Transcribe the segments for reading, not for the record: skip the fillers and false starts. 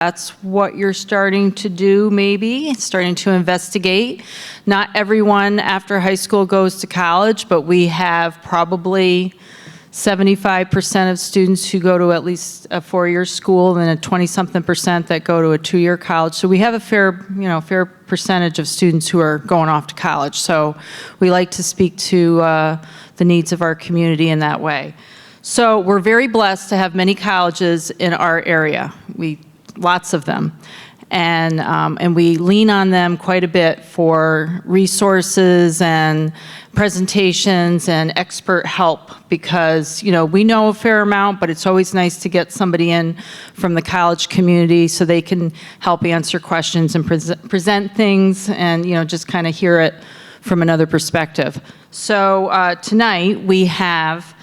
That's what you're starting to do, maybe, starting to investigate. Not everyone after high school goes to college, but we have probably 75% of students who go to at least a four-year school and a 20-something percent that go to a two-year college. So we have a fair percentage of students who are going off to college. So we like to speak to the needs of our community in that way. So we're very blessed to have many colleges in our area. Lots of them. And we lean on them quite a bit for resources and presentations and expert help because, we know a fair amount, but it's always nice to get somebody in from the college community so they can help answer questions and present things and, just kind of hear it from another perspective. So tonight we have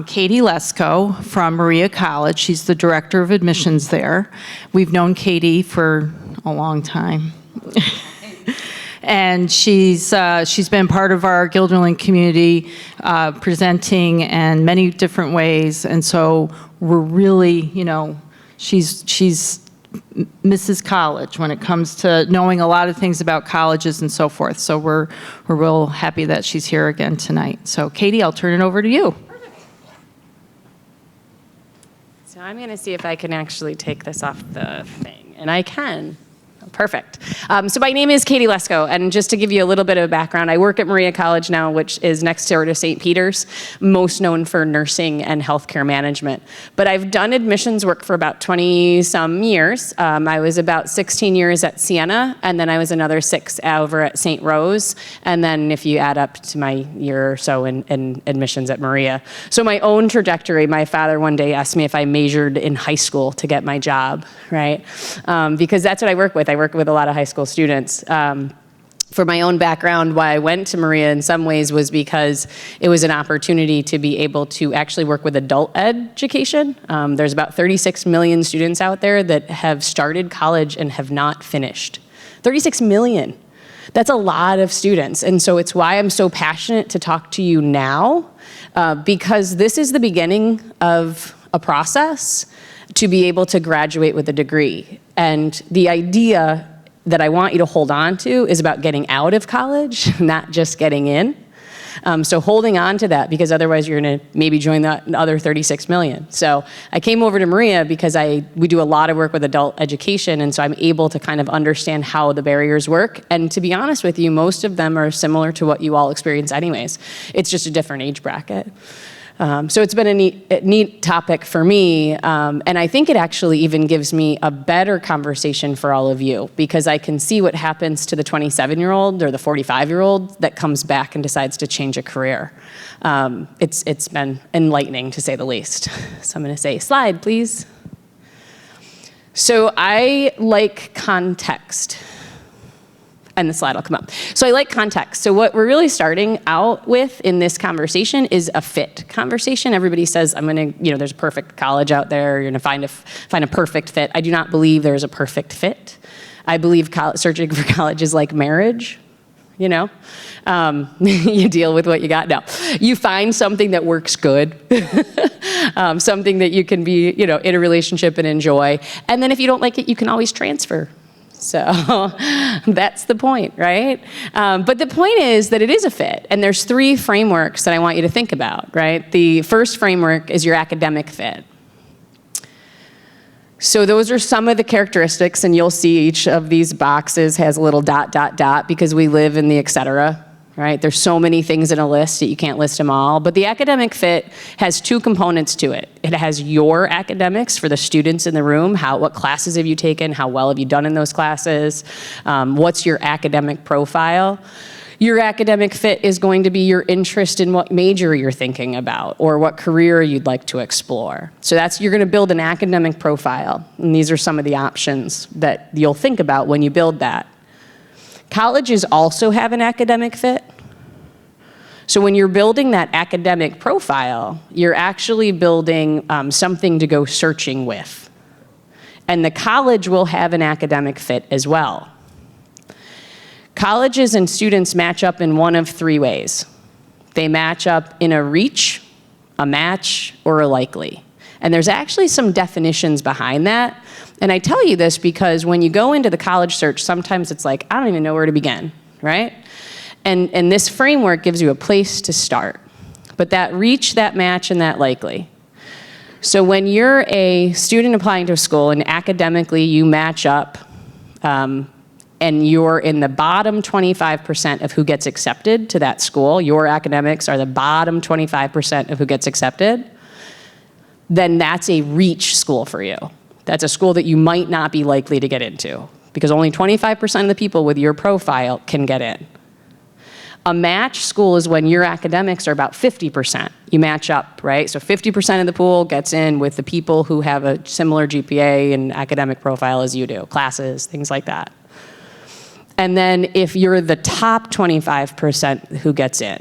Katie Lesko from Maria College. She's the director of admissions there. We've known Katie for a long time. And she's been part of our Guilderland community, presenting in many different ways. And so we're really, she's Mrs. College when it comes to knowing a lot of things about colleges and so forth. So we're real happy that she's here again tonight. So Katie, I'll turn it over to you. So I'm going to see if I can actually take this off the thing, and I can. Perfect. So my name is Katie Lesko, and just to give you a little bit of a background, I work at Maria College now, which is next door to St. Peter's, most known for nursing and healthcare management. But I've done admissions work for about 20-some years. I was about 16 years at Siena, and then I was another 6 over at St. Rose, and then if you add up to my year or so in admissions at Maria. So my own trajectory, my father one day asked me if I majored in high school to get my job, right? Because that's what I work with. I work with a lot of high school students. For my own background, why I went to Maria in some ways was because it was an opportunity to be able to actually work with adult education. There's about 36 million students out there that have started college and have not finished. 36 million. That's a lot of students. And so it's why I'm so passionate to talk to you now, because this is the beginning of a process to be able to graduate with a degree. And the idea that I want you to hold on to is about getting out of college, not just getting in. So holding on to that, because otherwise you're gonna maybe join the other 36 million. So I came over to Maria because we do a lot of work with adult education, and so I'm able to kind of understand how the barriers work. And to be honest with you, most of them are similar to what you all experience anyways. It's just a different age bracket. So it's been a neat topic for me, and I think it actually even gives me a better conversation for all of you, because I can see what happens to the 27-year-old or the 45-year-old that comes back and decides to change a career. It's been enlightening, to say the least. So I'm going to say, slide, please. So I like context. And the slide will come up. So I like context. So what we're really starting out with in this conversation is a fit conversation. Everybody says, there's a perfect college out there. You're gonna find a perfect fit. I do not believe there's a perfect fit. I believe searching for college is like marriage. You deal with what you got. No, you find something that works good, something that you can be, in a relationship and enjoy. And then if you don't like it, you can always transfer. So that's the point, right? But the point is that it is a fit, and there's 3 frameworks that I want you to think about, right? The first framework is your academic fit. So those are some of the characteristics, and you'll see each of these boxes has a little ... because we live in the et cetera, right? There's so many things in a list that you can't list them all. But the academic fit has 2 components to it. It has your academics for the students in the room. What classes have you taken? How well have you done in those classes? What's your academic profile? Your academic fit is going to be your interest in what major you're thinking about or what career you'd like to explore. So you're going to build an academic profile. And these are some of the options that you'll think about when you build that. Colleges also have an academic fit. So when you're building that academic profile, you're actually building something to go searching with. And the college will have an academic fit as well. Colleges and students match up in one of 3 ways. They match up in a reach, a match, or a likely. And there's actually some definitions behind that. And I tell you this because when you go into the college search, sometimes it's like, I don't even know where to begin, right? And this framework gives you a place to start. But that reach, that match, and that likely. So when you're a student applying to a school and academically you match up and you're in the bottom 25% of who gets accepted to that school, your academics are the bottom 25% of who gets accepted, then that's a reach school for you. That's a school that you might not be likely to get into because only 25% of the people with your profile can get in. A match school is when your academics are about 50%. You match up, right? So 50% of the pool gets in with the people who have a similar GPA and academic profile as you do, classes, things like that. And then if you're the top 25% who gets in,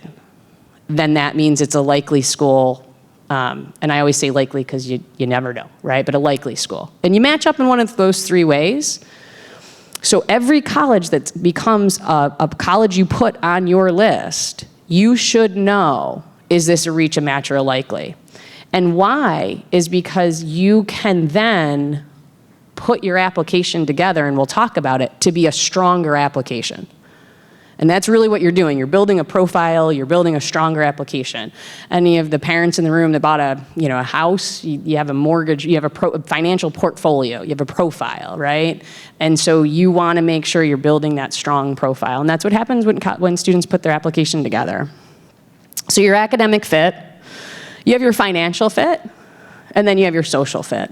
then that means it's a likely school. And I always say likely because you never know, right? But a likely school. And you match up in one of those three ways. So every college that becomes a college you put on your list, you should know, is this a reach, a match, or a likely? And why is because you can then put your application together, and we'll talk about it, to be a stronger application. And that's really what you're doing. You're building a profile, you're building a stronger application. Any of the parents in the room that bought a house, you have a mortgage, you have a financial portfolio, you have a profile, right? And so you want to make sure you're building that strong profile. And that's what happens when students put their application together. So your academic fit, you have your financial fit, and then you have your social fit.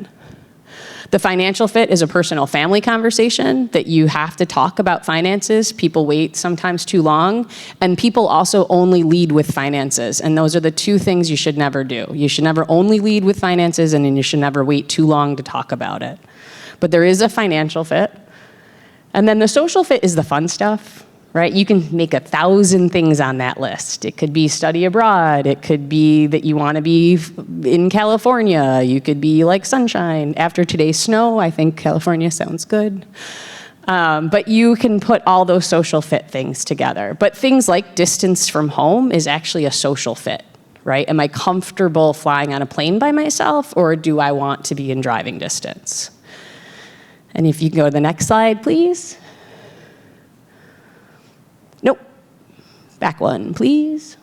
The financial fit is a personal family conversation that you have to talk about finances. People wait sometimes too long, and people also only lead with finances, and those are the two things you should never do. You should never only lead with finances, and then you should never wait too long to talk about it. But there is a financial fit. And then the social fit is the fun stuff. Right? You can make 1,000 things on that list. It could be study abroad. It could be that you want to be in California. You could be like sunshine. After today's snow, I think California sounds good. But you can put all those social fit things together. But things like distance from home is actually a social fit, right? Am I comfortable flying on a plane by myself, or do I want to be in driving distance? And if you can go to the next slide, please. Nope. Back one, please.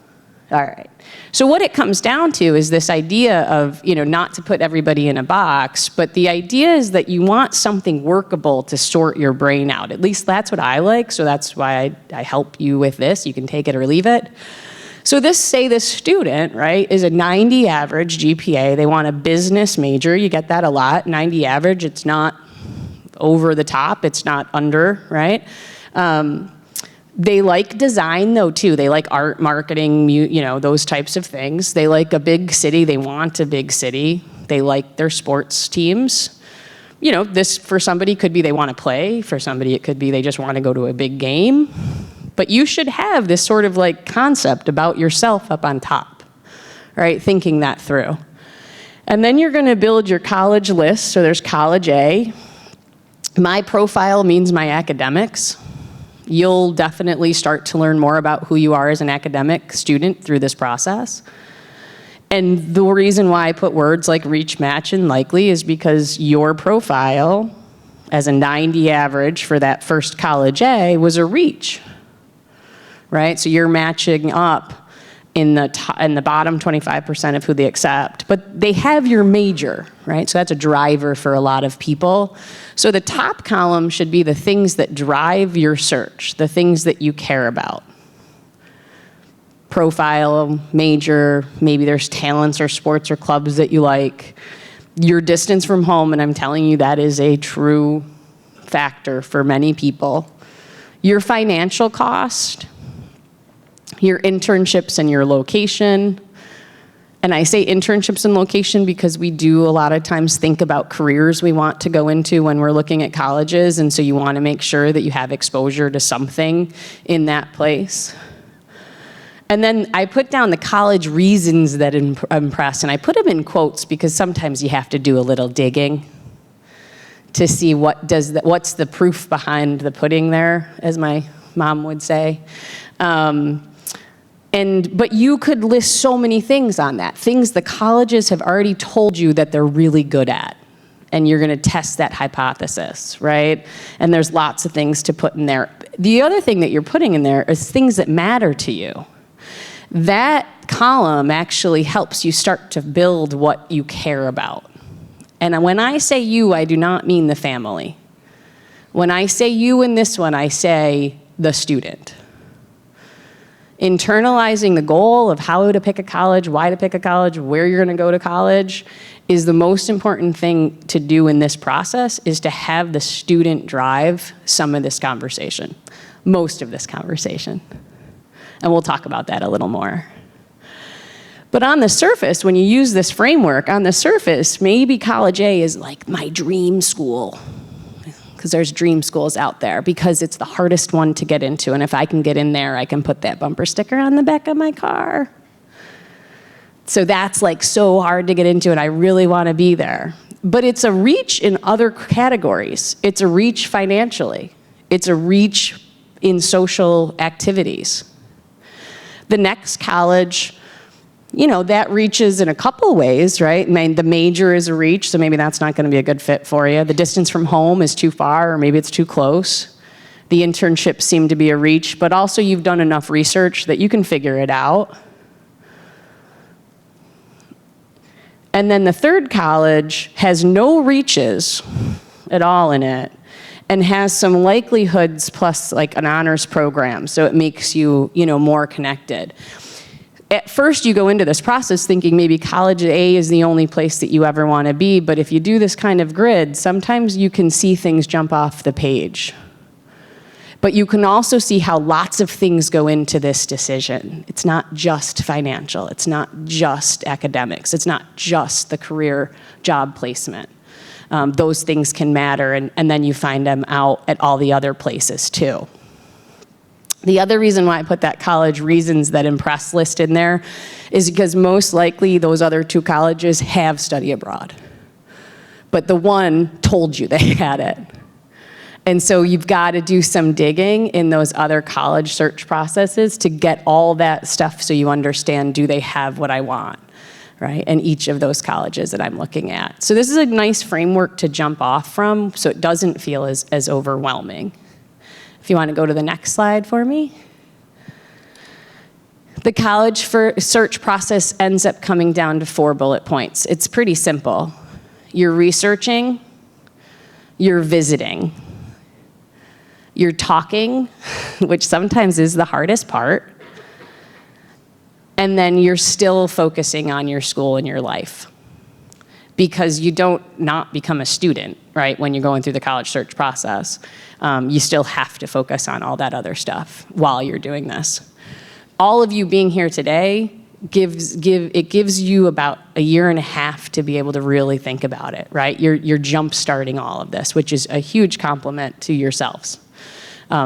All right. So what it comes down to is this idea of, not to put everybody in a box, but the idea is that you want something workable to sort your brain out. At least that's what I like, so that's why I help you with this. You can take it or leave it. So this student, right, is a 90 average GPA. They want a business major. You get that a lot. 90 average, it's not over the top. It's not under, right? They like design, though, too. They like art, marketing, those types of things. They like a big city. They want a big city. They like their sports teams. This for somebody could be they want to play. For somebody it could be they just want to go to a big game. But you should have this sort of concept about yourself up on top, right? Thinking that through. And then you're going to build your college list. So there's college A. My profile means my academics. You'll definitely start to learn more about who you are as an academic student through this process. And the reason why I put words like reach, match, and likely is because your profile as a 90 average for that first college A was a reach, right? So you're matching up in the bottom 25% of who they accept, but they have your major, right? So that's a driver for a lot of people. So the top column should be the things that drive your search, the things that you care about. Profile, major, maybe there's talents or sports or clubs that you like. Your distance from home, and I'm telling you that is a true factor for many people. Your financial cost, your internships and your location. And I say internships and location because we do a lot of times think about careers we want to go into when we're looking at colleges, and so you want to make sure that you have exposure to something in that place. And then I put down the college reasons that impress, and I put them in quotes because sometimes you have to do a little digging to see what's the proof behind the pudding there, as my mom would say. But you could list so many things on that, things the colleges have already told you that they're really good at. And you're gonna test that hypothesis, right? And there's lots of things to put in there. The other thing that you're putting in there is things that matter to you. That column actually helps you start to build what you care about. And when I say you, I do not mean the family. When I say you in this one, I say the student. Internalizing the goal of how to pick a college, why to pick a college, where you're gonna go to college, is the most important thing to do in this process, is to have the student drive some of this conversation, most of this conversation. And we'll talk about that a little more. But on the surface, when you use this framework, on the surface, maybe College A is like my dream school, because there's dream schools out there, because it's the hardest one to get into. And if I can get in there, I can put that bumper sticker on the back of my car. So that's like so hard to get into, and I really want to be there. But it's a reach in other categories. It's a reach financially. It's a reach in social activities. The next college, you know, that reaches in a couple ways, right? I mean, the major is a reach, so maybe that's not going to be a good fit for you. The distance from home is too far, or maybe it's too close. The internships seem to be a reach, but also you've done enough research that you can figure it out. And then the third college has no reaches at all in it, and has some likelihoods plus like an honors program, so it makes you, you know, more connected. At first you go into this process thinking maybe College A is the only place that you ever want to be, but if you do this kind of grid, sometimes you can see things jump off the page. But you can also see how lots of things go into this decision. It's not just financial, it's not just academics, it's not just the career job placement. Those things can matter, and then you find them out at all the other places too. The other reason why I put that college reasons that impress list in there is because most likely those other two colleges have study abroad. But the one told you they had it. And so you've got to do some digging in those other college search processes to get all that stuff so you understand, do they have what I want, right? And each of those colleges that I'm looking at. So this is a nice framework to jump off from so it doesn't feel as overwhelming. If you want to go to the next slide for me. The college search process ends up coming down to 4 bullet points. It's pretty simple. You're researching, you're visiting, you're talking, which sometimes is the hardest part, and then you're still focusing on your school and your life. Because you don't not become a student, right, when you're going through the college search process. You still have to focus on all that other stuff while you're doing this. All of you being here today gives you about a year and a half to be able to really think about it, right? You're jump starting all of this, which is a huge compliment to yourselves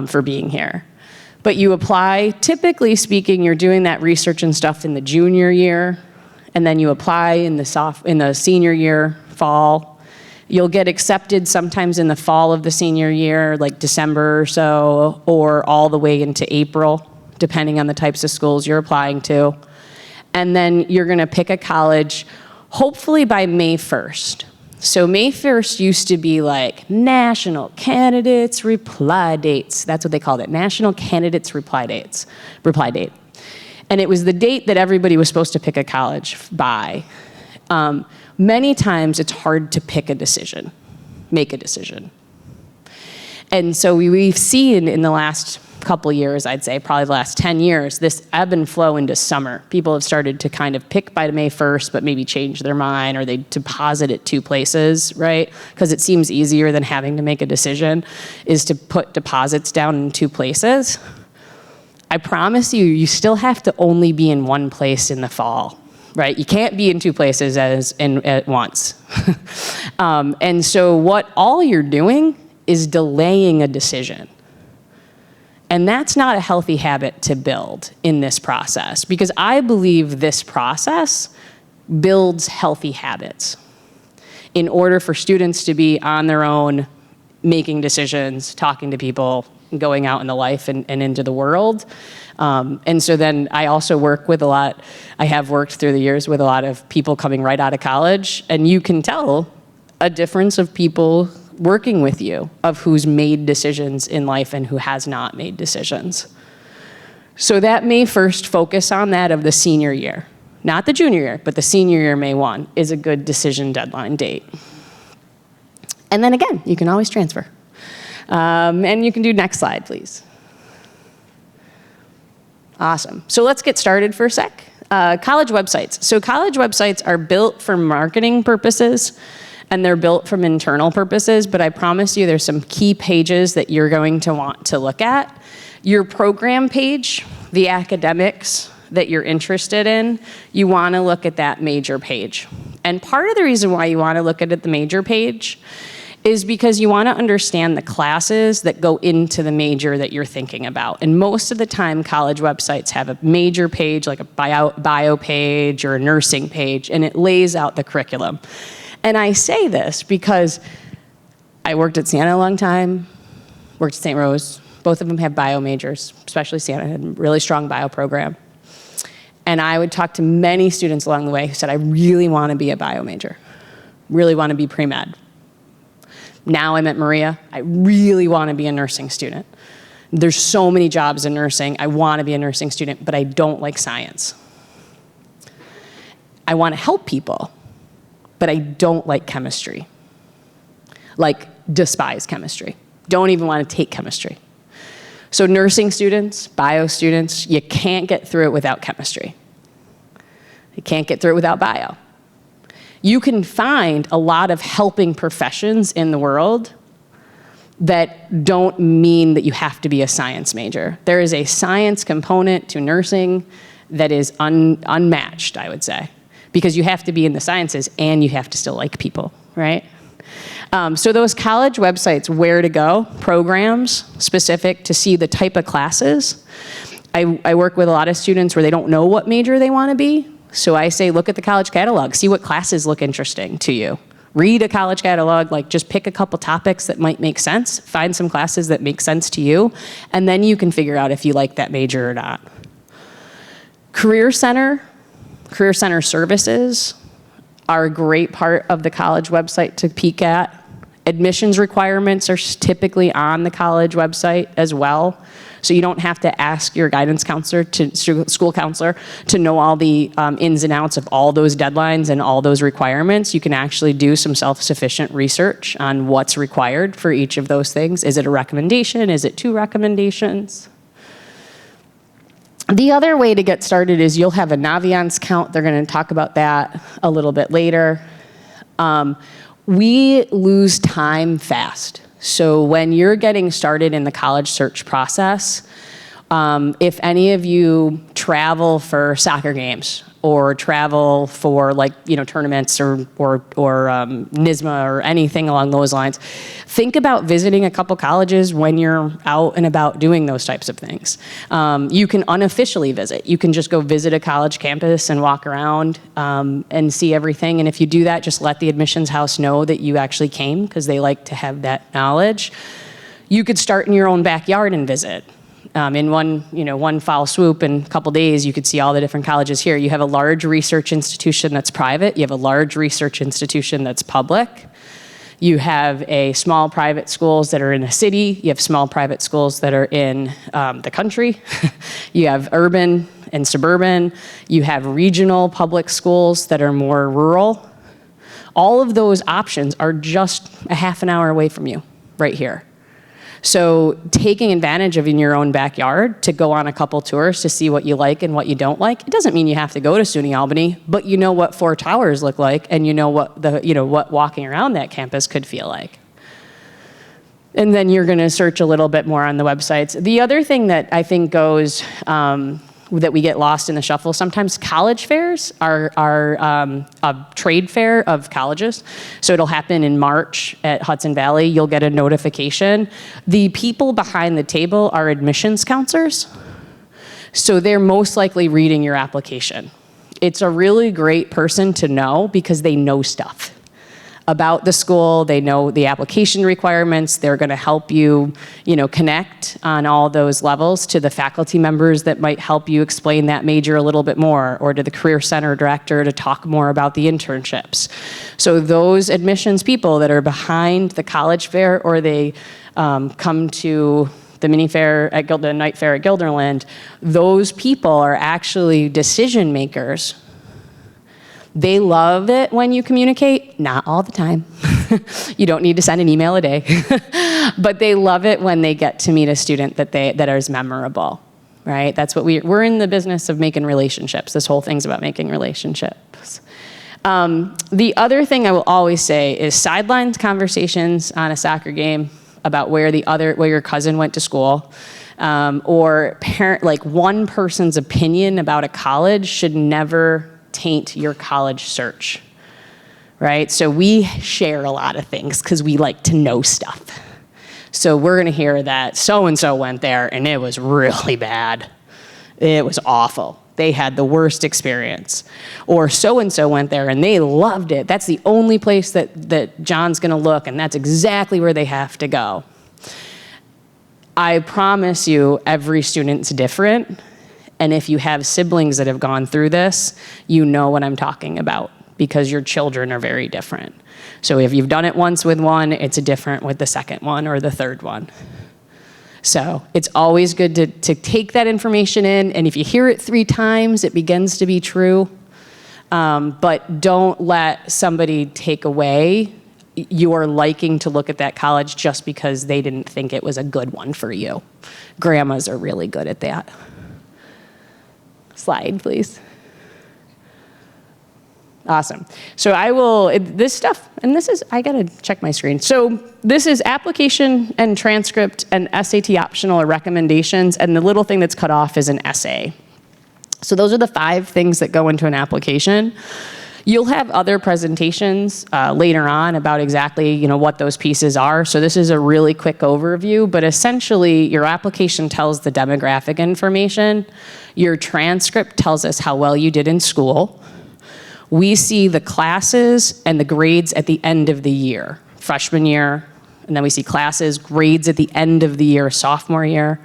for being here. But you apply, typically speaking, you're doing that research and stuff in the junior year, and then you apply in the senior year, fall. You'll get accepted sometimes in the fall of the senior year, like December or so, or all the way into April, depending on the types of schools you're applying to. And then you're gonna pick a college, hopefully by May 1st. So May 1st used to be like National Candidates Reply Dates. That's what they called it, National Candidates Reply Date. And it was the date that everybody was supposed to pick a college by. Many times it's hard to pick a decision, make a decision. And so we've seen in the last couple years, I'd say probably the last 10 years, this ebb and flow into summer. People have started to kind of pick by May 1st, but maybe change their mind, or they deposit at 2 places, right? Because it seems easier than having to make a decision, is to put deposits down in 2 places. I promise you, you still have to only be in 1 place in the fall, right? You can't be in 2 places at once. And so what all you're doing is delaying a decision. And that's not a healthy habit to build in this process, because I believe this process builds healthy habits in order for students to be on their own, making decisions, talking to people, going out in the life and into the world. And so then I also work with I have worked through the years with a lot of people coming right out of college, and you can tell a difference of people working with you, of who's made decisions in life and who has not made decisions. So that May 1st focus on that of the senior year. Not the junior year, but the senior year, May 1, is a good decision deadline date. And then again, you can always transfer. And you can do next slide, please. Awesome. So let's get started for a sec. College websites. So college websites are built for marketing purposes, and they're built from internal purposes, but I promise you there's some key pages that you're going to want to look at. Your program page, the academics that you're interested in, you want to look at that major page. And part of the reason why you want to look at the major page is because you want to understand the classes that go into the major that you're thinking about. And most of the time, college websites have a major page, like a bio page or a nursing page, and it lays out the curriculum. And I say this because I worked at Siena a long time, worked at St. Rose. Both of them have bio majors, especially Siena had a really strong bio program. And I would talk to many students along the way who said, I really want to be a bio major, really want to be pre-med. Now I'm at Maria, I really want to be a nursing student. There's so many jobs in nursing, I want to be a nursing student, but I don't like science. I want to help people, but I don't like chemistry. Like, despise chemistry. Don't even want to take chemistry. So nursing students, bio students, you can't get through it without chemistry. You can't get through it without bio. You can find a lot of helping professions in the world that don't mean that you have to be a science major. There is a science component to nursing that is unmatched, I would say, because you have to be in the sciences and you have to still like people, right? So those college websites, where to go, programs specific to see the type of classes. I work with a lot of students where they don't know what major they want to be. So I say, look at the college catalog, see what classes look interesting to you. Read a college catalog, like just pick a couple topics that might make sense, find some classes that make sense to you, and then you can figure out if you like that major or not. Career Center services are a great part of the college website to peek at. Admissions requirements are typically on the college website as well. So you don't have to ask your guidance counselor, school counselor, to know all the ins and outs of all those deadlines and all those requirements. You can actually do some self-sufficient research on what's required for each of those things. Is it a recommendation? Is it 2 recommendations? The other way to get started is you'll have a Naviance count. They're going to talk about that a little bit later. We lose time fast. So when you're getting started in the college search process, if any of you travel for soccer games or travel for tournaments or NYSSMA or anything along those lines, think about visiting a couple colleges when you're out and about doing those types of things. You can unofficially visit. You can just go visit a college campus and walk around and see everything. And if you do that, just let the admissions house know that you actually came, because they like to have that knowledge. You could start in your own backyard and visit. In one foul swoop in a couple days, you could see all the different colleges here. You have a large research institution that's private. You have a large research institution that's public. You have a small private schools that are in the city. You have small private schools that are in the country. You have urban and suburban. You have regional public schools that are more rural. All of those options are just a half an hour away from you, right here. So taking advantage of in your own backyard to go on a couple tours to see what you like and what you don't like. It doesn't mean you have to go to SUNY Albany, but you know what 4 towers look like, and you know what walking around that campus could feel like. And then you're going to search a little bit more on the websites. The other thing that I think goes that we get lost in the shuffle. Sometimes college fairs are a trade fair of colleges. So it'll happen in March at Hudson Valley. You'll get a notification. The people behind the table are admissions counselors. So they're most likely reading your application. It's a really great person to know because they know stuff. about the school. They know the application requirements. They're going to help you, connect on all those levels to the faculty members that might help you explain that major a little bit more, or to the Career Center director to talk more about the internships. So those admissions people that are behind the college fair, or they come to the mini fair at the night fair at Guilderland, those people are actually decision makers. They love it when you communicate, not all the time. You don't need to send an email a day. But they love it when they get to meet a student that is memorable, right? That's what we're in the business of making relationships. This whole thing's about making relationships. The other thing I will always say is sidelines conversations on a soccer game about where your cousin went to school, or one person's opinion about a college should never taint your college search, right? So we share a lot of things because we like to know stuff. So we're gonna hear that so-and-so went there and it was really bad. It was awful. They had the worst experience. Or so-and-so went there and they loved it. That's the only place that John's gonna look, and that's exactly where they have to go. I promise you, every student's different. And if you have siblings that have gone through this, you know what I'm talking about, because your children are very different. So if you've done it once with one, it's different with the second one or the third one. So it's always good to take that information in, and if you hear it 3 times, it begins to be true. But don't let somebody take away your liking to look at that college just because they didn't think it was a good one for you. Grandmas are really good at that. Slide, please. Awesome. So I gotta check my screen. So this is application and transcript and SAT optional or recommendations, and the little thing that's cut off is an essay. So those are the 5 things that go into an application. You'll have other presentations later on about exactly what those pieces are. So this is a really quick overview, but essentially your application tells the demographic information. Your transcript tells us how well you did in school. We see the classes and the grades at the end of the year, freshman year, and then we see classes, grades at the end of the year, sophomore year,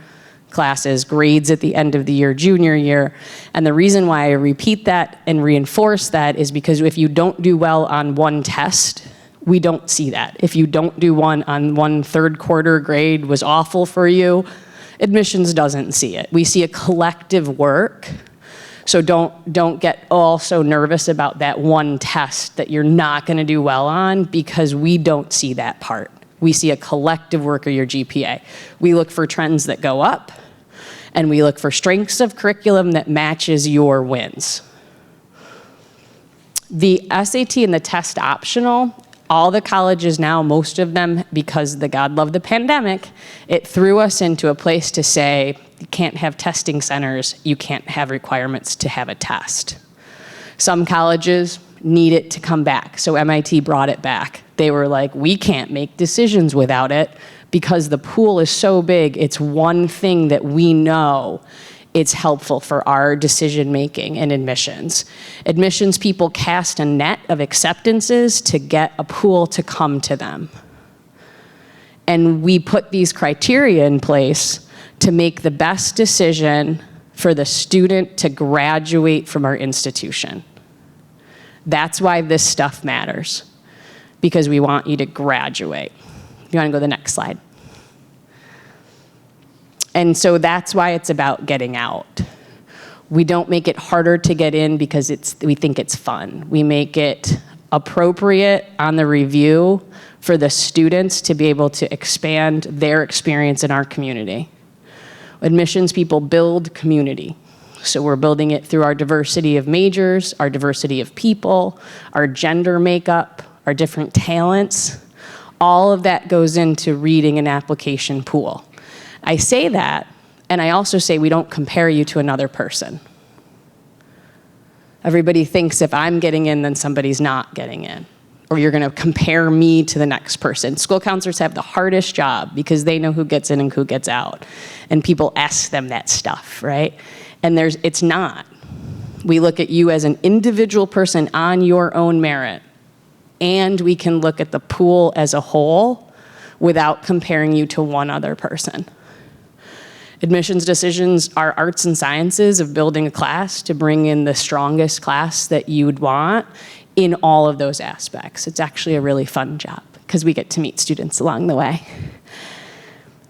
classes, grades at the end of the year, junior year. And the reason why I repeat that and reinforce that is because if you don't do well on one test, we don't see that. If you don't do one on one third quarter grade was awful for you, admissions doesn't see it. We see a collective work. So don't get all so nervous about that one test that you're not gonna do well on, because we don't see that part. We see a collective work of your GPA. We look for trends that go up, and we look for strengths of curriculum that matches your wins. The SAT and the test optional, all the colleges now, most of them, because the God love the pandemic, it threw us into a place to say, you can't have testing centers, you can't have requirements to have a test. Some colleges need it to come back, so MIT brought it back. They were like, we can't make decisions without it because the pool is so big. It's one thing that we know it's helpful for our decision making and admissions. Admissions people cast a net of acceptances to get a pool to come to them. And we put these criteria in place to make the best decision for the student to graduate from our institution. That's why this stuff matters, because we want you to graduate. You want to go to the next slide? And so that's why it's about getting out. We don't make it harder to get in because we think it's fun. We make it appropriate on the review for the students to be able to expand their experience in our community. Admissions people build community. So we're building it through our diversity of majors, our diversity of people, our gender makeup, our different talents. All of that goes into reading an application pool. I say that, and I also say we don't compare you to another person. Everybody thinks if I'm getting in, then somebody's not getting in. Or you're gonna compare me to the next person. School counselors have the hardest job because they know who gets in and who gets out. And people ask them that stuff, right? And it's not. We look at you as an individual person on your own merit. and we can look at the pool as a whole without comparing you to one other person. Admissions decisions are arts and sciences of building a class to bring in the strongest class that you would want in all of those aspects. It's actually a really fun job because we get to meet students along the way.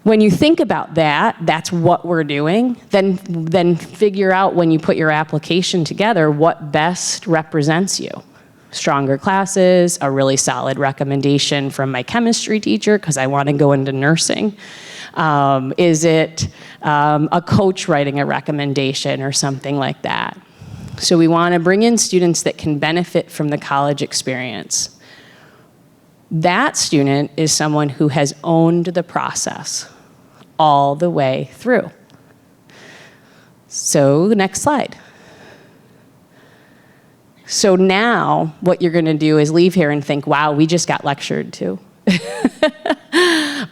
When you think about that, that's what we're doing, then figure out when you put your application together what best represents you. Stronger classes, a really solid recommendation from my chemistry teacher because I want to go into nursing. Is it a coach writing a recommendation or something like that? So we want to bring in students that can benefit from the college experience. That student is someone who has owned the process all the way through. So next slide. So now what you're going to do is leave here and think, wow, we just got lectured to.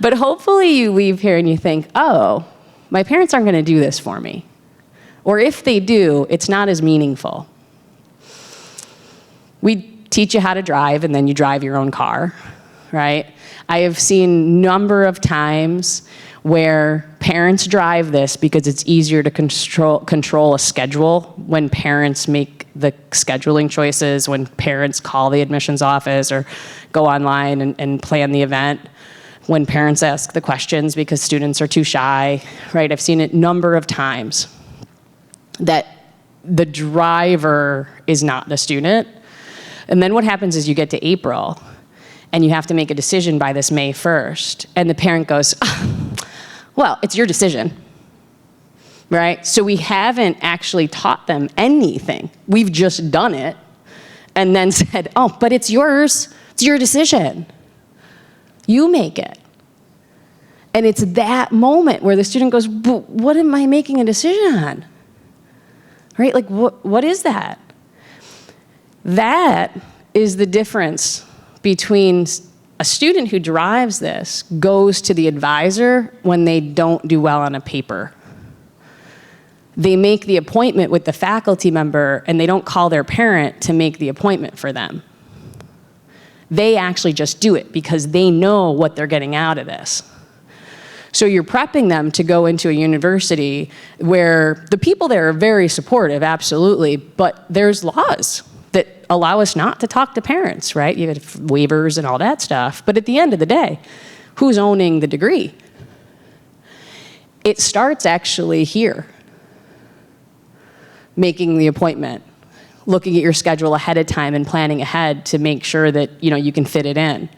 But hopefully you leave here and you think, oh, my parents aren't going to do this for me. Or if they do, it's not as meaningful. We teach you how to drive and then you drive your own car, right? I have seen a number of times where parents drive this because it's easier to control a schedule when parents make the scheduling choices, when parents call the admissions office or go online and plan the event, when parents ask the questions because students are too shy, right? I've seen it a number of times that the driver is not the student. And then what happens is you get to April and you have to make a decision by this May 1st, and the parent goes, well, it's your decision, right? So we haven't actually taught them anything. We've just done it and then said, oh, but it's yours. It's your decision. You make it. And it's that moment where the student goes, but what am I making a decision on? Right? Like, what is that? That is the difference between a student who drives this goes to the advisor when they don't do well on a paper. They make the appointment with the faculty member and they don't call their parent to make the appointment for them. They actually just do it because they know what they're getting out of this. So you're prepping them to go into a university where the people there are very supportive, absolutely, but there's laws that allow us not to talk to parents, right? You have waivers and all that stuff. But at the end of the day, who's owning the degree? It starts actually here, making the appointment, looking at your schedule ahead of time and planning ahead to make sure that you can fit it in.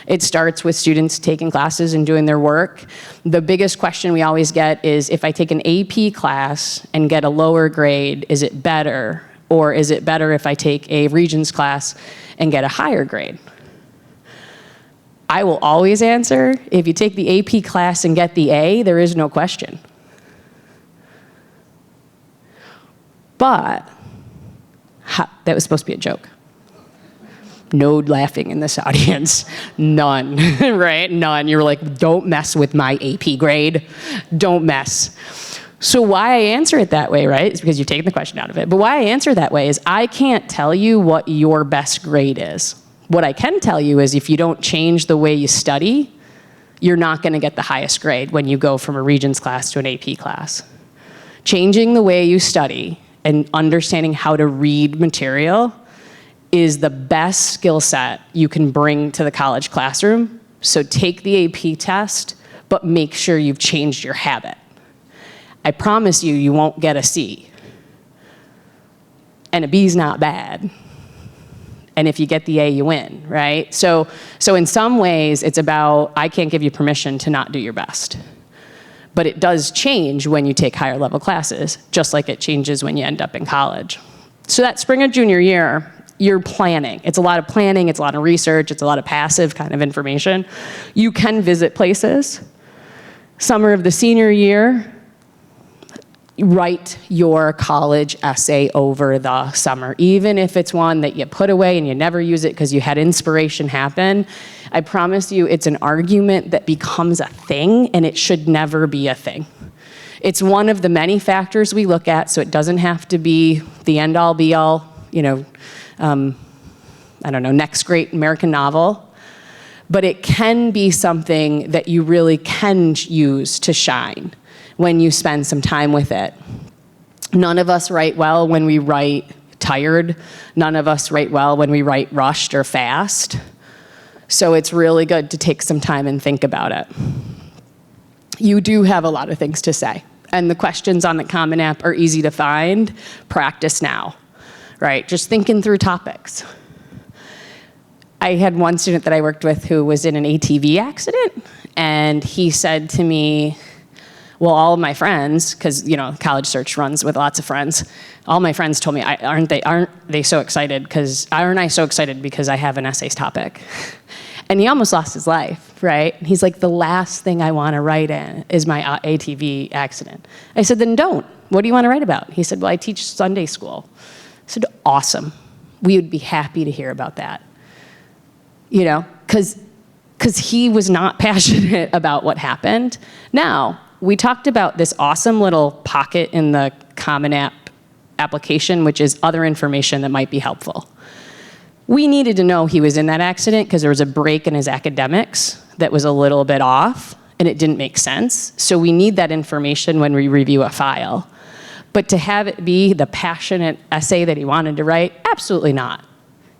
It starts with students taking classes and doing their work. The biggest question we always get is, if I take an AP class and get a lower grade, is it better? Or is it better if I take a Regents class and get a higher grade? I will always answer, if you take the AP class and get the A, there is no question. But, that was supposed to be a joke. No laughing in this audience. None, right? None. You were like, don't mess with my AP grade. Don't mess. So why I answer it that way, right, is because you've taken the question out of it. But why I answer that way is I can't tell you what your best grade is. What I can tell you is if you don't change the way you study, you're not going to get the highest grade when you go from a Regents class to an AP class. Changing the way you study and understanding how to read material is the best skill set you can bring to the college classroom. So take the AP test, but make sure you've changed your habit. I promise you, you won't get a C. And a B's not bad. And if you get the A, you win, right? So in some ways, it's about, I can't give you permission to not do your best. But it does change when you take higher level classes, just like it changes when you end up in college. So that spring of junior year, you're planning. It's a lot of planning, it's a lot of research, it's a lot of passive kind of information. You can visit places. Summer of the senior year, write your college essay over the summer, even if it's one that you put away and you never use it because you had inspiration happen. I promise you it's an argument that becomes a thing, and it should never be a thing. It's one of the many factors we look at, so it doesn't have to be the end-all be-all, I I don't know, next great American novel, but it can be something that you really can use to shine when you spend some time with it. None of us write well when we write tired. None of us write well when we write rushed or fast. So it's really good to take some time and think about it. You do have a lot of things to say, and the questions on the Common App are easy to find. Practice now, right? Just thinking through topics. I had one student that I worked with who was in an ATV accident, and he said to me, well, all of my friends, because College Search runs with lots of friends, all my friends told me, aren't they so excited? Aren't I so excited because I have an essays topic? And he almost lost his life, right? He's like, the last thing I want to write in is my ATV accident. I said, then don't. What do you want to write about? He said, well, I teach Sunday school. I said, awesome. We would be happy to hear about that. Because he was not passionate about what happened. Now, we talked about this awesome little pocket in the Common App application, which is other information that might be helpful. We needed to know he was in that accident because there was a break in his academics that was a little bit off, and it didn't make sense. So we need that information when we review a file. But to have it be the passionate essay that he wanted to write, absolutely not.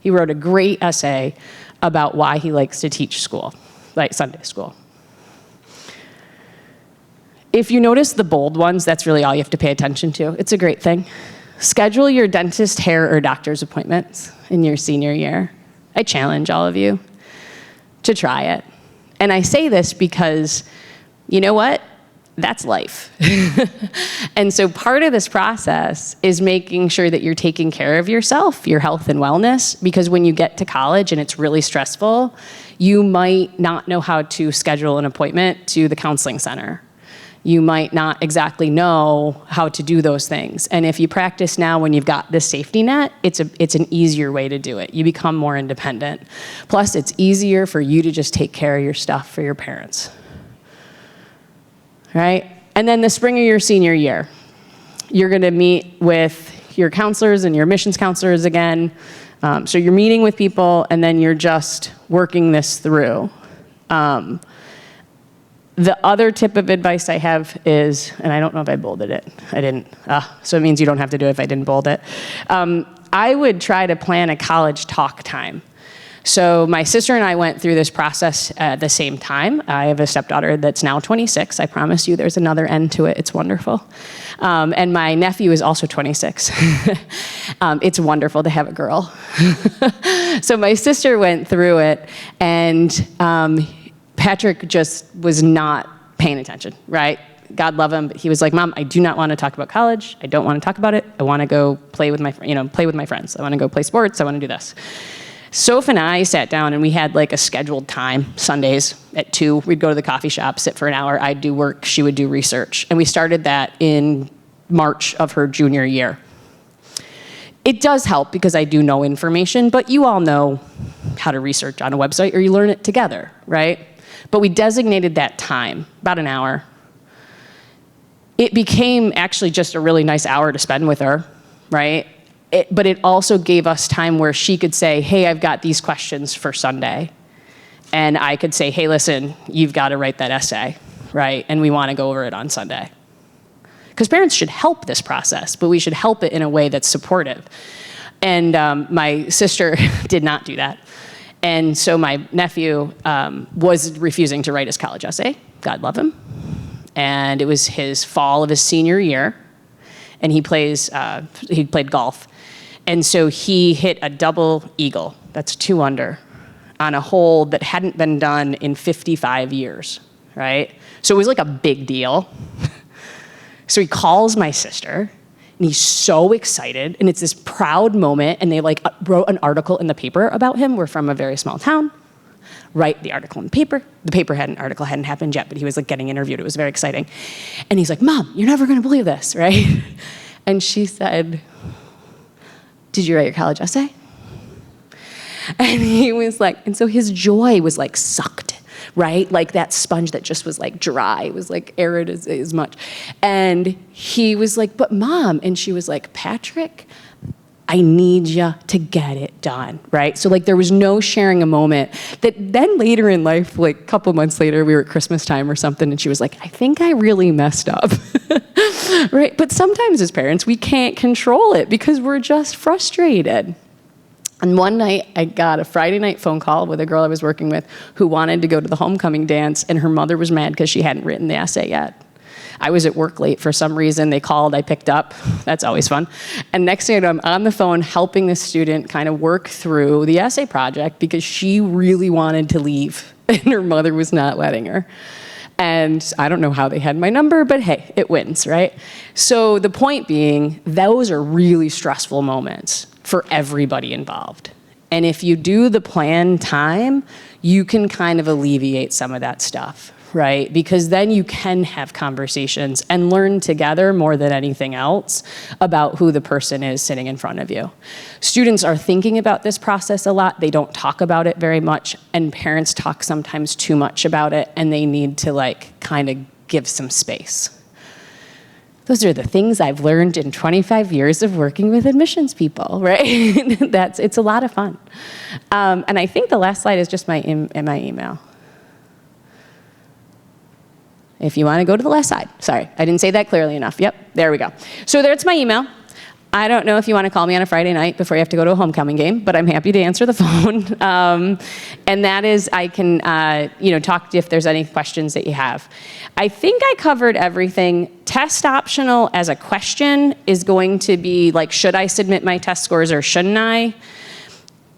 He wrote a great essay about why he likes to teach school, like Sunday school. If you notice the bold ones, that's really all you have to pay attention to. It's a great thing. Schedule your dentist, hair, or doctor's appointments in your senior year. I challenge all of you to try it. And I say this because, you know what? That's life. And so part of this process is making sure that you're taking care of yourself, your health and wellness, because when you get to college and it's really stressful, you might not know how to schedule an appointment to the counseling center. You might not exactly know how to do those things. And if you practice now when you've got this safety net, it's an easier way to do it. You become more independent. Plus, it's easier for you to just take care of your stuff for your parents. Right? And then the spring of your senior year, you're gonna meet with your counselors and your admissions counselors again. So you're meeting with people and then you're just working this through. The other tip of advice I have is, and I don't know if I bolded it. I didn't. So it means you don't have to do it if I didn't bold it. I would try to plan a college talk time. So my sister and I went through this process at the same time. I have a stepdaughter that's now 26. I promise you there's another end to it. It's wonderful. And my nephew is also 26. It's wonderful to have a girl. So my sister went through it, and Patrick just was not paying attention, right? God love him, but he was like, Mom, I do not want to talk about college. I don't want to talk about it. I want to go play with my friends. I want to go play sports. I want to do this. Soph and I sat down and we had like a scheduled time, Sundays at 2. We'd go to the coffee shop, sit for an hour. I'd do work, she would do research. And we started that in March of her junior year. It does help because I do know information, but you all know how to research on a website or you learn it together, right? But we designated that time, about an hour. It became actually just a really nice hour to spend with her, right? But it also gave us time where she could say, hey, I've got these questions for Sunday. And I could say, hey, listen, you've got to write that essay, right? And we want to go over it on Sunday. Because parents should help this process, but we should help it in a way that's supportive. And my sister did not do that. And so my nephew was refusing to write his college essay. God love him. And it was his fall of his senior year. And he played golf. And so he hit a double eagle, that's 2 under, on a hole that hadn't been done in 55 years, right? So it was like a big deal. So he calls my sister, and he's so excited, and it's this proud moment, and they wrote an article in the paper about him. We're from a very small town. Write the article in the paper. The article hadn't happened yet, but he was getting interviewed. It was very exciting. And he's like, Mom, you're never gonna believe this, right? And she said, did you write your college essay? And he was like, and so his joy was sucked, right? Like that sponge that just was dry. It was arid as much. And he was like, but Mom, and she was like, Patrick, I need you to get it done, right? So like there was no sharing a moment that then later in life, like a couple months later, we were at Christmas time or something, and she was like, I think I really messed up, right? But sometimes as parents, we can't control it because we're just frustrated. And one night, I got a Friday night phone call with a girl I was working with who wanted to go to the homecoming dance, and her mother was mad because she hadn't written the essay yet. I was at work late for some reason. They called, I picked up. That's always fun. And next thing I know, I'm on the phone helping this student kind of work through the essay project because she really wanted to leave and her mother was not letting her. And I don't know how they had my number, but hey, it wins, right? So the point being, those are really stressful moments for everybody involved. And if you do the planned time, you can kind of alleviate some of that stuff, right? Because then you can have conversations and learn together more than anything else about who the person is sitting in front of you. Students are thinking about this process a lot. They don't talk about it very much, and parents talk sometimes too much about it, and they need to like kind of give some space. Those are the things I've learned in 25 years of working with admissions people, right? It's a lot of fun. And I think the last slide is just my email. If you want to go to the left side. Sorry, I didn't say that clearly enough. Yep, there we go. So there's my email. I don't know if you want to call me on a Friday night before you have to go to a homecoming game, but I'm happy to answer the phone. And that is, I can talk to you if there's any questions that you have. I think I covered everything. Test optional as a question is going to be like, should I submit my test scores or shouldn't I?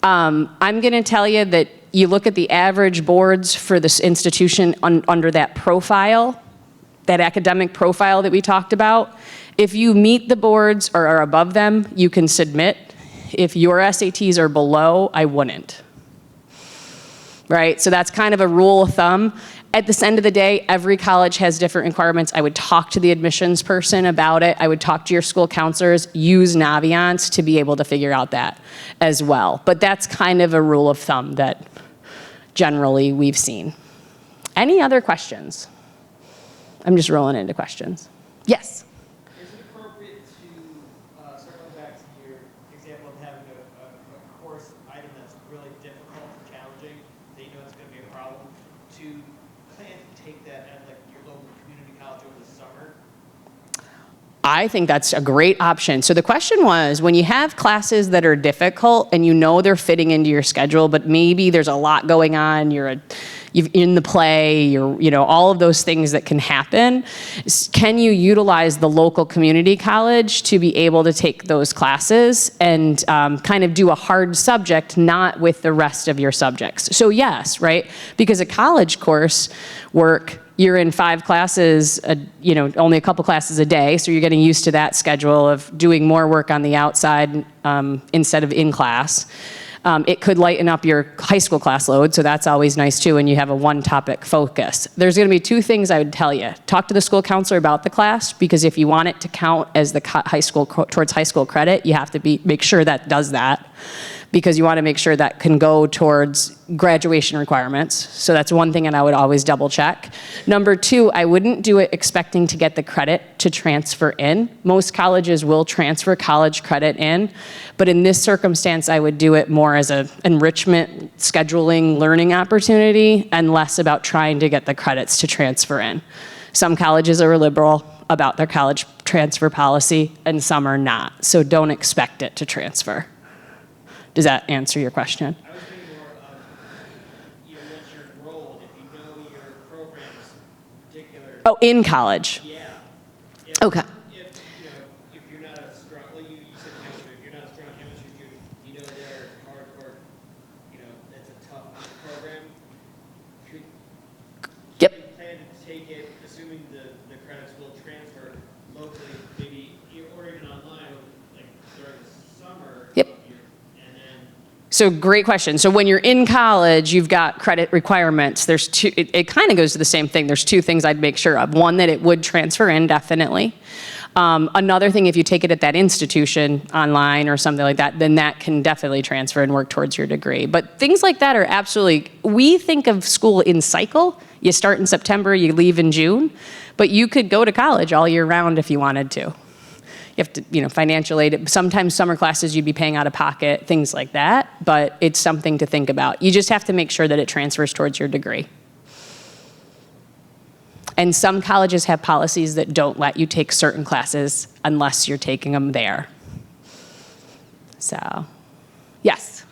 I'm going to tell you that you look at the average boards for this institution under that profile, that academic profile that we talked about. If you meet the boards or are above them, you can submit. If your SATs are below, I wouldn't. Right? So that's kind of a rule of thumb. At the end of the day, every college has different requirements. I would talk to the admissions person about it. I would talk to your school counselors. Use Naviance to be able to figure out that as well. But that's kind of a rule of thumb that generally we've seen. Any other questions? I'm just rolling into questions. Yes? Is it appropriate to, circling back to your example of having a course item that's really difficult and challenging, that you know it's going to be a problem, to plan to take that at like your local community college over the summer? I think that's a great option. So the question was, when you have classes that are difficult and you know they're fitting into your schedule, but maybe there's a lot going on, you're in the play, all of those things that can happen, can you utilize the local community college to be able to take those classes and kind of do a hard subject, not with the rest of your subjects? So yes, right? Because a college course work, you're in 5 classes, only a couple classes a day, so you're getting used to that schedule of doing more work on the outside instead of in class. It could lighten up your high school class load, so that's always nice too, and you have a one-topic focus. There's going to be 2 things I would tell you. Talk to the school counselor about the class, because if you want it to count as the towards high school credit, you have to make sure that does that, because you want to make sure that can go towards graduation requirements. So that's one thing, and I would always double check. Number 2, I wouldn't do it expecting to get the credit to transfer in. Most colleges will transfer college credit in, but in this circumstance, I would do it more as an enrichment, scheduling, learning opportunity, and less about trying to get the credits to transfer in. Some colleges are liberal about their college transfer policy, and some are not. So don't expect it to transfer. Does that answer your question? I was thinking more of, once you're enrolled, if you know your program's particular. Oh, in college? Yeah. Okay. If you're not a strong, you said chemistry, if you're not a strong chemistry student, you know they're hardcore, that's a tough program. Yep. You plan to take it, assuming the credits will transfer locally, maybe, or even online, like during the summer. Yep. So great question. So when you're in college, you've got credit requirements. There's 2, it kind of goes to the same thing. There's 2 things I'd make sure of. One, that it would transfer in, definitely. Another thing, if you take it at that institution online or something like that, then that can definitely transfer and work towards your degree. But things like that are absolutely, we think of school in cycle. You start in September, you leave in June, but you could go to college all year round if you wanted to. you have to, financial aid. Sometimes summer classes you'd be paying out of pocket, things like that, but it's something to think about. You just have to make sure that it transfers towards your degree. And some colleges have policies that don't let you take certain classes unless you're taking them there. So, yes.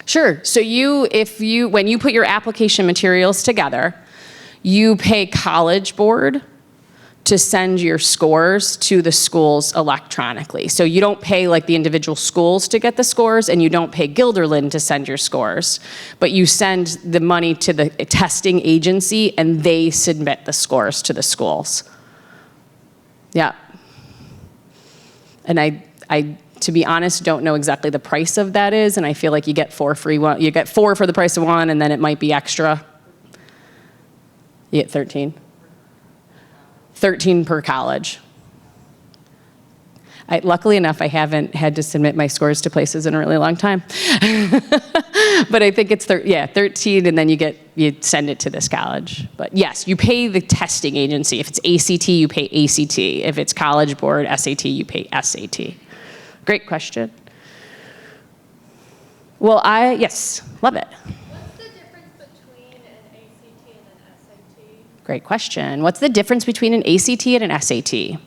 Sure. So when you put your application materials together, you pay College Board to send your scores to the schools electronically. So you don't pay like the individual schools to get the scores, and you don't pay Guilderland to send your scores, but you send the money to the testing agency and they submit the scores to the schools. Yeah. And I to be honest, don't know exactly the price of that is, and I feel like you get 4 free one. You get 4 for the price of 1, and then it might be extra. You get 13. 13 per college. Luckily enough, I haven't had to submit my scores to places in a really long time. But I think it's 13, and then you send it to this college. But yes, you pay the testing agency. If it's ACT, you pay ACT. If it's College Board, SAT, you pay SAT. Great question. Well, yes, love it. What's the difference between an ACT and an SAT? Great question. What's the difference between an ACT and an SAT?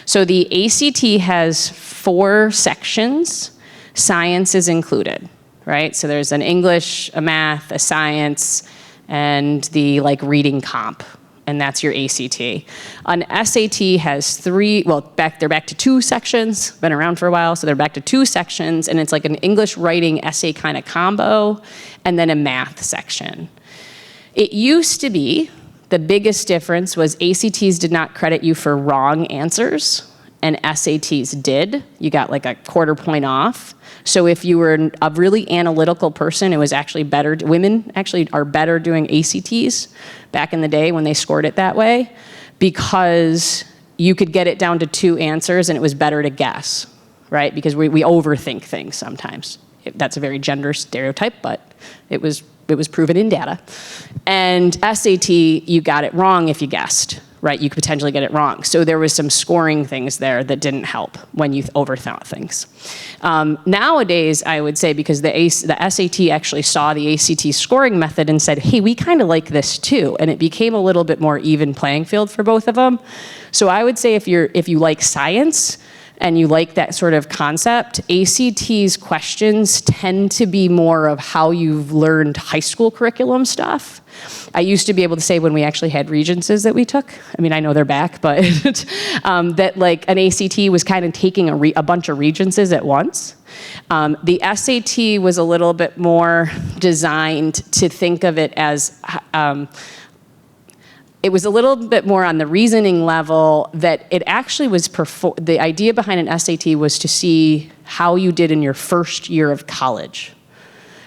So the ACT has 4 sections. Science is included, right? So there's an English, a math, a science, and the reading comp, and that's your ACT. An SAT has 3, they're back to 2 sections, been around for a while, so they're back to 2 sections, and it's like an English writing essay kind of combo, and then a math section. It used to be, the biggest difference was ACTs did not credit you for wrong answers, and SATs did. You got like a 1/4 point off. So if you were a really analytical person, it was actually better. Women actually are better doing ACTs back in the day when they scored it that way, because you could get it down to 2 answers and it was better to guess, right? Because we overthink things sometimes. That's a very gender stereotype, but it was proven in data. And SAT, you got it wrong if you guessed, right? You could potentially get it wrong. So there was some scoring things there that didn't help when you overthought things. Nowadays, I would say, because the SAT actually saw the ACT scoring method and said, hey, we kind of like this too. And it became a little bit more even playing field for both of them. So I would say if you like science, and you like that sort of concept, ACT's questions tend to be more of how you've learned high school curriculum stuff. I used to be able to say when we actually had Regences that we took, I mean, I know they're back, but that like an ACT was kind of taking a bunch of Regences at once. The SAT was a little bit more designed to think of it as, it was a little bit more on the reasoning level, that it actually was, the idea behind an SAT was to see how you did in your first year of college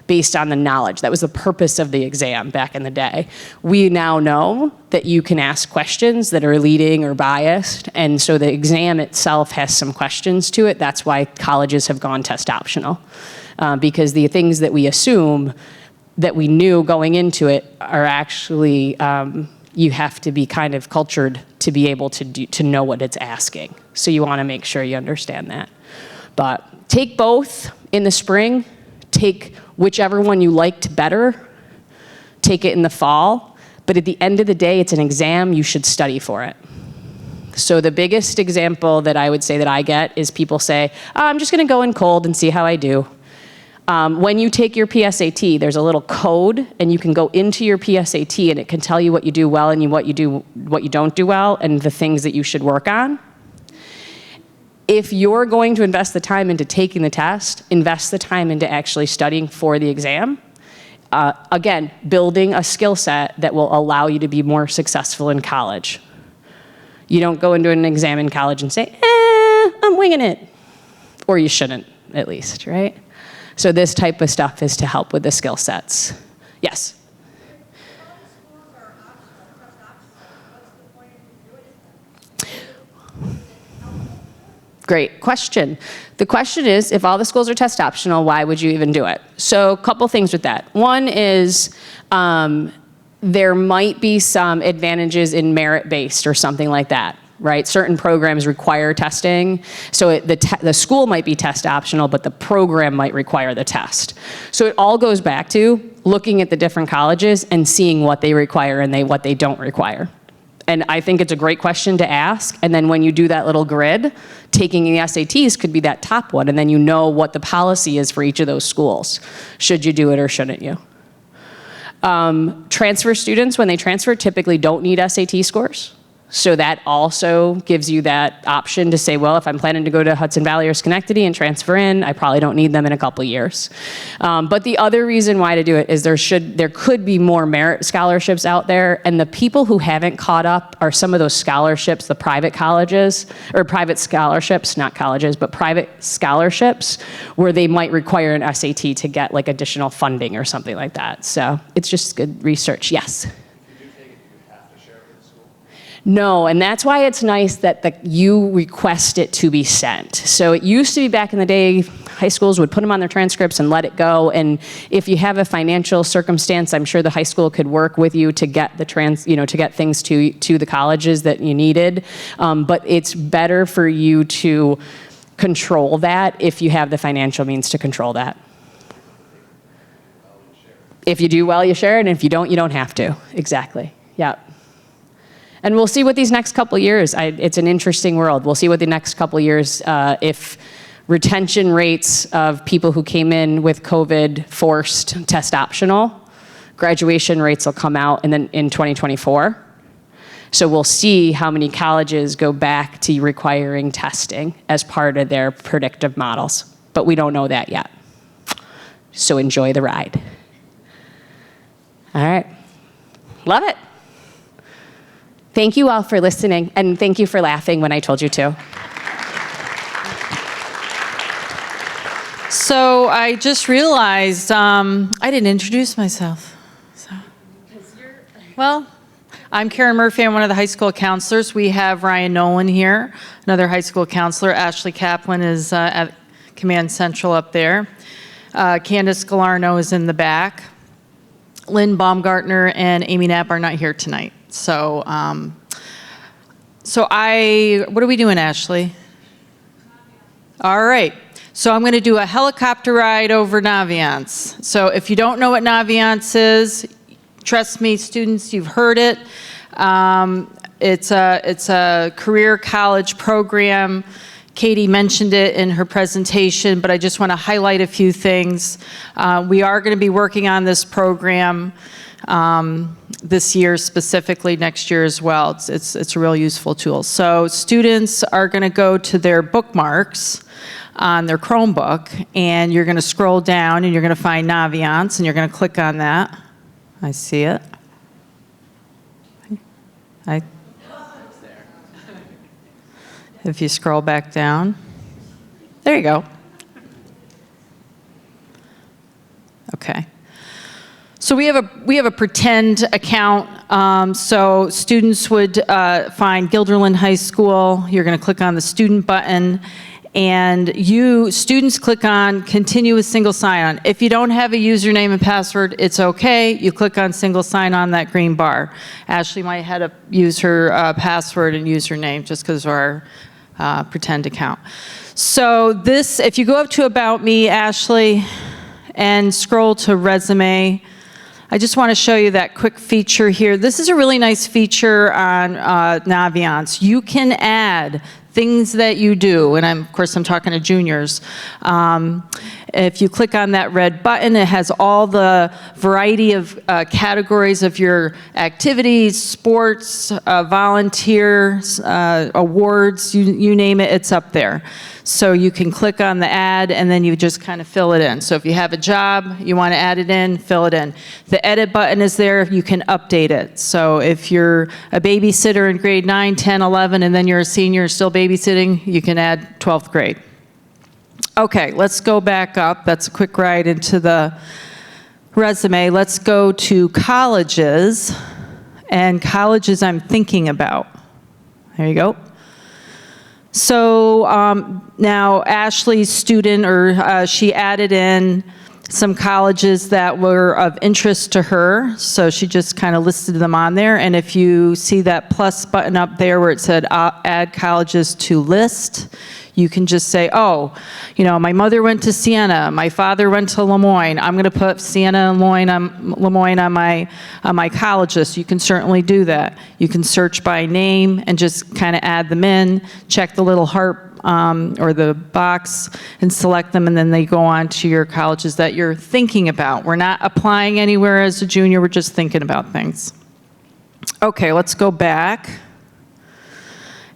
based on the knowledge. That was the purpose of the exam back in the day. We now know that you can ask questions that are leading or biased, and so the exam itself has some questions to it. That's why colleges have gone test optional, because the things that we assume that we knew going into it are actually, you have to be kind of cultured to be able to know what it's asking. So you want to make sure you understand that. But take both in the spring. Take whichever one you liked better. Take it in the fall. But at the end of the day, it's an exam. You should study for it. So the biggest example that I would say that I get is people say, oh, I'm just going to go in cold and see how I do. When you take your PSAT, there's a little code, and you can go into your PSAT, and it can tell you what you do well and what you don't do well, and the things that you should work on. If you're going to invest the time into taking the test, invest the time into actually studying for the exam. Again, building a skill set that will allow you to be more successful in college. You don't go into an exam in college and say, I'm winging it. Or you shouldn't, at least, right? So this type of stuff is to help with the skill sets. Yes? Great question. The question is, if all the schools are test optional, why would you even do it? So a couple things with that. One is there might be some advantages in merit-based or something like that, right? Certain programs require testing, so the school might be test optional, but the program might require the test. So it all goes back to looking at the different colleges and seeing what they require and what they don't require. And I think it's a great question to ask. And then when you do that little grid, taking the SATs could be that top one. And then you know what the policy is for each of those schools. Should you do it or shouldn't you? Transfer students, when they transfer, typically don't need SAT scores. So that also gives you that option to say, well, if I'm planning to go to Hudson Valley or Schenectady and transfer in, I probably don't need them in a couple years. But the other reason why to do it is there could be more merit scholarships out there, and the people who haven't caught up are some of those scholarships, the private colleges, or private scholarships, not colleges, but private scholarships, where they might require an SAT to get like additional funding or something like that. So it's just good research, yes. No, and that's why it's nice that you request it to be sent. So it used to be back in the day, high schools would put them on their transcripts and let it go. And if you have a financial circumstance, I'm sure the high school could work with you to get the to get things to the colleges that you needed. But it's better for you to control that if you have the financial means to control that. If you do well, you share it, and if you don't have to. Exactly. Yeah. And we'll see what these next couple of years, it's an interesting world. We'll see what the next couple of years, if retention rates of people who came in with COVID forced test optional, graduation rates will come out in 2024. So we'll see how many colleges go back to requiring testing as part of their predictive models. But we don't know that yet. So enjoy the ride. All right. Love it. Thank you all for listening, and thank you for laughing when I told you to. So I just realized I didn't introduce myself. Well, I'm Karen Murphy. I'm one of the high school counselors. We have Ryan Nolan here, another high school counselor. Ashley Kaplan is at Command Central up there. Candace Galarno is in the back. Lynn Baumgartner and Amy Knapp are not here tonight. So, what are we doing, Ashley? All right. So I'm going to do a helicopter ride over Naviance. So if you don't know what Naviance is, trust me, students, you've heard it. It's a career college program. Katie mentioned it in her presentation, but I just want to highlight a few things. We are going to be working on this program this year, specifically next year as well. It's a real useful tool. So students are going to go to their bookmarks on their Chromebook, and you're going to scroll down and you're going to find Naviance, and you're going to click on that. I see it. If you scroll back down, there you go. Okay. So we have a pretend account. So students would find Guilderland High School. You're going to click on the student button, and students click on continue with single sign-on. If you don't have a username and password, it's okay. You click on single sign-on, that green bar. Ashley might have to use her password and username just because of our pretend account. So if you go up to About Me, Ashley, and scroll to Resume, I just want to show you that quick feature here. This is a really nice feature on Naviance. You can add things that you do, and of course I'm talking to juniors. If you click on that red button, it has all the variety of categories of your activities, sports, volunteers, awards, you name it, it's up there. So you can click on the ad and then you just kind of fill it in. So if you have a job, you want to add it in, fill it in. The edit button is there, you can update it. So if you're a babysitter in grade 9, 10, 11, and then you're a senior still babysitting, you can add 12th grade. Okay, let's go back up. That's a quick ride into the resume. Let's go to colleges, and colleges I'm thinking about. There you go. So now Ashley's student, or she added in some colleges that were of interest to her. So she just kind of listed them on there. And if you see that plus button up there where it said add colleges to list, you can just say, oh, you know, my mother went to Siena, my father went to Lemoyne. I'm going to put Siena and Lemoyne on my college list. You can certainly do that. You can search by name and just kind of add them in, check the little heart or the box and select them, and then they go on to your colleges that you're thinking about. We're not applying anywhere as a junior, we're just thinking about things. Okay, let's go back.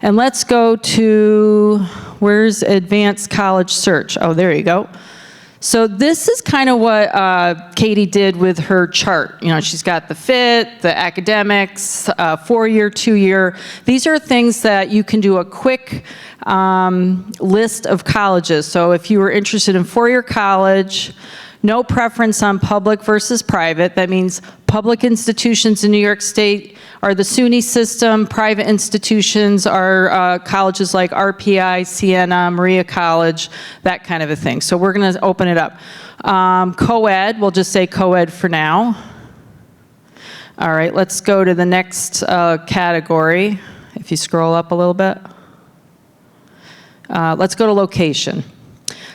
And let's go to, where's advanced college search? Oh, there you go. So this is kind of what Katie did with her chart. You know, she's got the fit, the academics, 4-year, 2-year. These are things that you can do a quick list of colleges. So if you were interested in 4-year college, no preference on public versus private. That means public institutions in New York State are the SUNY system. Private institutions are colleges like RPI, Siena, Maria College, that kind of a thing. So we're going to open it up. Co-ed, we'll just say co-ed for now. All right, let's go to the next category. If you scroll up a little bit. Let's go to location.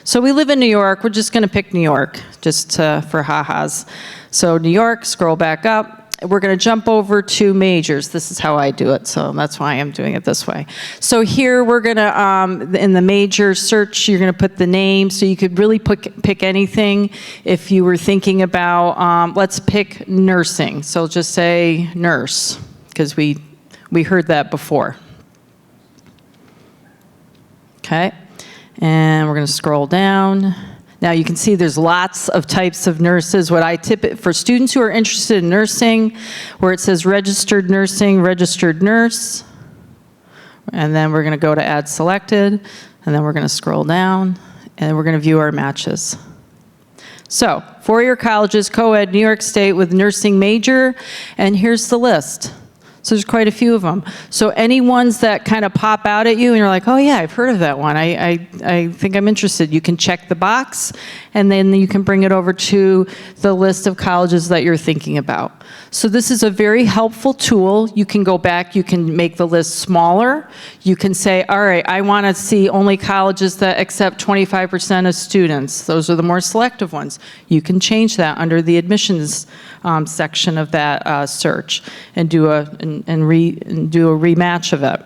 So we live in New York. We're just going to pick New York, just for ha-has. So New York, scroll back up. We're going to jump over to majors. This is how I do it, so that's why I'm doing it this way. So here we're going to, in the major search, you're going to put the name. So you could really pick anything. If you were thinking about, let's pick nursing. So just say nurse, because we heard that before. Okay. And we're going to scroll down. Now you can see there's lots of types of nurses. What I tip it for students who are interested in nursing, where it says registered nursing, registered nurse. And then we're going to go to add selected. And then we're going to scroll down. And we're going to view our matches. So 4-year colleges, co-ed, New York State with nursing major. And here's the list. So there's quite a few of them. So any ones that kind of pop out at you and you're like, oh yeah, I've heard of that one. I think I'm interested. You can check the box and then you can bring it over to the list of colleges that you're thinking about. So this is a very helpful tool. You can go back, you can make the list smaller. You can say, all right, I want to see only colleges that accept 25% of students. Those are the more selective ones. You can change that under the admissions section of that search and do a rematch of it.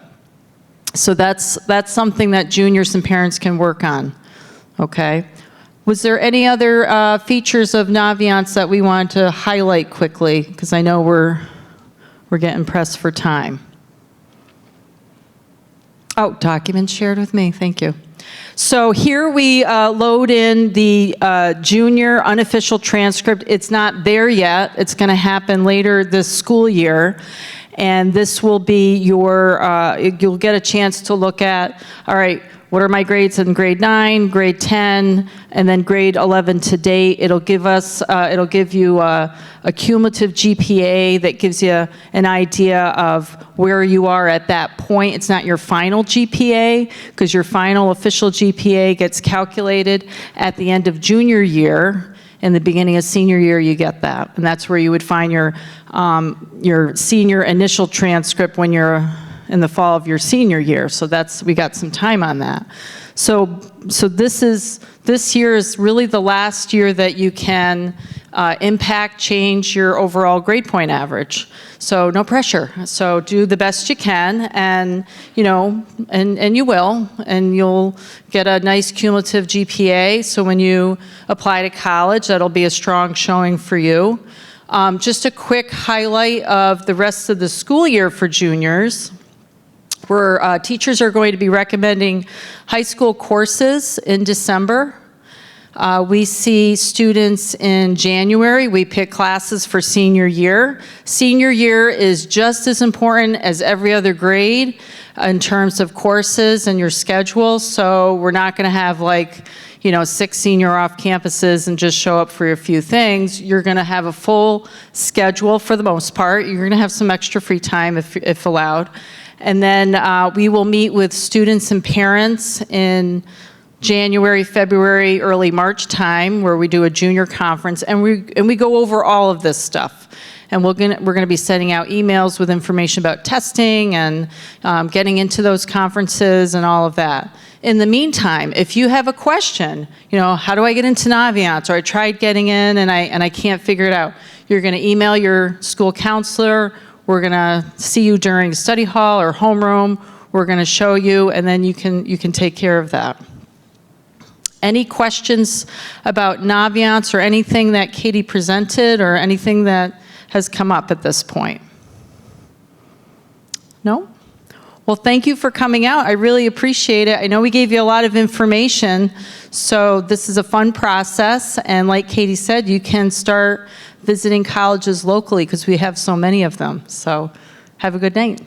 So that's something that juniors and parents can work on. Okay. Was there any other features of Naviance that we want to highlight quickly? Because I know we're getting pressed for time. Oh, documents shared with me. Thank you. So here we load in the junior unofficial transcript. It's not there yet. It's going to happen later this school year. And this will be your, you'll get a chance to look at, all right, what are my grades in grade 9, grade 10, and then grade 11 to date. It'll give us, it'll give you a cumulative GPA that gives you an idea of where you are at that point. It's not your final GPA, because your final official GPA gets calculated at the end of junior year. In the beginning of senior year, you get that. And that's where you would find your senior initial transcript when you're in the fall of your senior year. So we got some time on that. So this year is really the last year that you can change your overall grade point average. So no pressure. So do the best you can, and you know, and you will, and you'll get a nice cumulative GPA. So when you apply to college, that'll be a strong showing for you. Just a quick highlight of the rest of the school year for juniors. Where teachers are going to be recommending high school courses in December. We see students in January. We pick classes for senior year. Senior year is just as important as every other grade in terms of courses and your schedule. So we're not going to have 6 senior off campuses and just show up for a few things. You're going to have a full schedule for the most part. You're going to have some extra free time if allowed. And then we will meet with students and parents in January, February, early March time, where we do a junior conference, and we go over all of this stuff. And we're gonna be sending out emails with information about testing and getting into those conferences and all of that. In the meantime, if you have a question, how do I get into Naviance, or I tried getting in and I can't figure it out, you're gonna email your school counselor. We're gonna see you during study hall or homeroom. We're gonna show you, and then you can take care of that. Any questions about Naviance or anything that Katie presented, or anything that has come up at this point? No? Well, thank you for coming out. I really appreciate it. I know we gave you a lot of information, so this is a fun process, and like Katie said, you can start visiting colleges locally because we have so many of them. So have a good night.